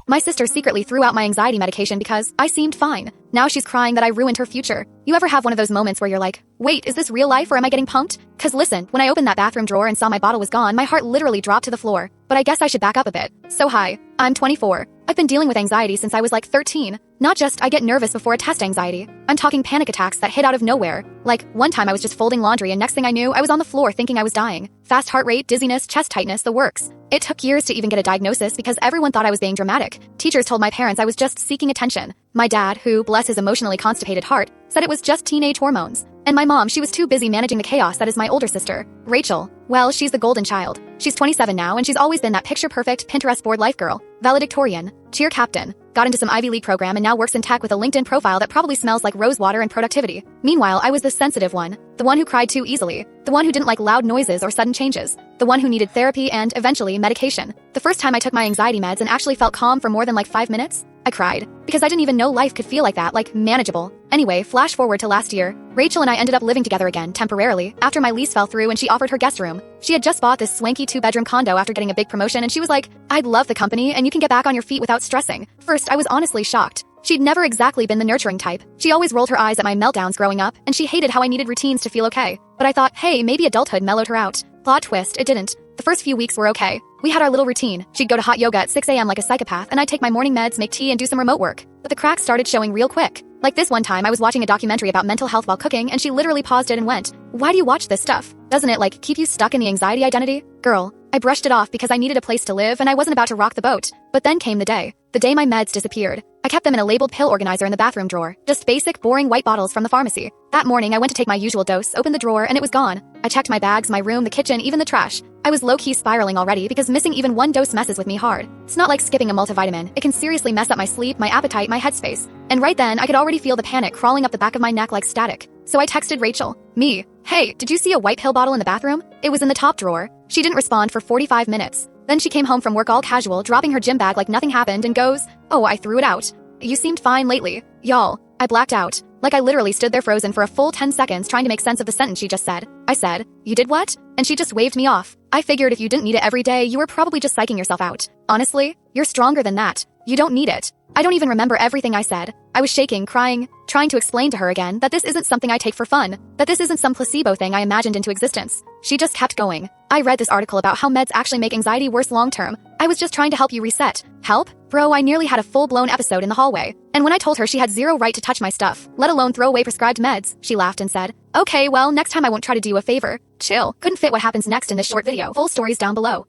My sister secretly threw out my anxiety medication because I seemed fine. Now she's crying that I ruined her future. You ever have one of those moments where you're like, wait, is this real life or am I getting punked? Cause listen, when I opened that bathroom drawer and saw my bottle was gone, my heart literally dropped to the floor. But I guess I should back up a bit. So hi, I'm 24. I've been dealing with anxiety since I was like 13. Not just I get nervous before a test anxiety. I'm talking panic attacks that hit out of nowhere. Like, one time I was just folding laundry and next thing I knew, I was on the floor thinking I was dying. Fast heart rate, dizziness, chest tightness, the works. It took years to even get a diagnosis because everyone thought I was being dramatic. Teachers told my parents I was just seeking attention. My dad, who, bless his emotionally constipated heart, said it was just teenage hormones. And my mom, she was too busy managing the chaos that is my older sister, Rachel. Well, she's the golden child. She's 27 now and she's always been that picture-perfect Pinterest board life girl. Valedictorian, cheer captain, got into some Ivy League program and now works in tech with a LinkedIn profile that probably smells like rose water and productivity. Meanwhile, I was the sensitive one, the one who cried too easily, the one who didn't like loud noises or sudden changes, the one who needed therapy and, eventually, medication. The first time I took my anxiety meds and actually felt calm for more than like 5 minutes, I cried. Because I didn't even know life could feel like that, like manageable. Anyway, flash forward to last year. Rachel and I ended up living together again, temporarily, after my lease fell through and she offered her guest room. She had just bought this swanky 2-bedroom condo after getting a big promotion and she was like, I'd love the company and you can get back on your feet without stressing. First, I was honestly shocked. She'd never exactly been the nurturing type. She always rolled her eyes at my meltdowns growing up, and she hated how I needed routines to feel okay. But I thought, hey, maybe adulthood mellowed her out. Plot twist, it didn't. The first few weeks were okay. We had our little routine. She'd go to hot yoga at 6 a.m. like a psychopath, and I'd take my morning meds, make tea, and do some remote work. But the cracks started showing real quick. Like this one time, I was watching a documentary about mental health while cooking, and she literally paused it and went, why do you watch this stuff? Doesn't it, like, keep you stuck in the anxiety identity? Girl, I brushed it off because I needed a place to live, and I wasn't about to rock the boat. But then came the day my meds disappeared. I kept them in a labeled pill organizer in the bathroom drawer. Just basic, boring white bottles from the pharmacy. That morning, I went to take my usual dose, opened the drawer, and it was gone. I checked my bags, my room, the kitchen, even the trash. I was low-key spiraling already because missing even one dose messes with me hard. It's not like skipping a multivitamin. It can seriously mess up my sleep, my appetite, my headspace. And right then, I could already feel the panic crawling up the back of my neck like static. So I texted Rachel. Me. Hey, did you see a white pill bottle in the bathroom? It was in the top drawer. She didn't respond for 45 minutes. Then she came home from work all casual, dropping her gym bag like nothing happened and goes, oh, I threw it out. You seemed fine lately. Y'all, I blacked out. Like I literally stood there frozen for a full 10 seconds trying to make sense of the sentence she just said. I said, you did what? And she just waved me off. I figured if you didn't need it every day, you were probably just psyching yourself out. Honestly, you're stronger than that. You don't need it. I don't even remember everything I said. I was shaking, crying, trying to explain to her again that this isn't something I take for fun, that this isn't some placebo thing I imagined into existence. She just kept going. I read this article about how meds actually make anxiety worse long-term. I was just trying to help you reset. Help? Bro, I nearly had a full-blown episode in the hallway. And when I told her she had zero right to touch my stuff, let alone throw away prescribed meds, she laughed and said, okay, well, next time I won't try to do you a favor. Chill. Couldn't fit what happens next in this short video. Full stories down below.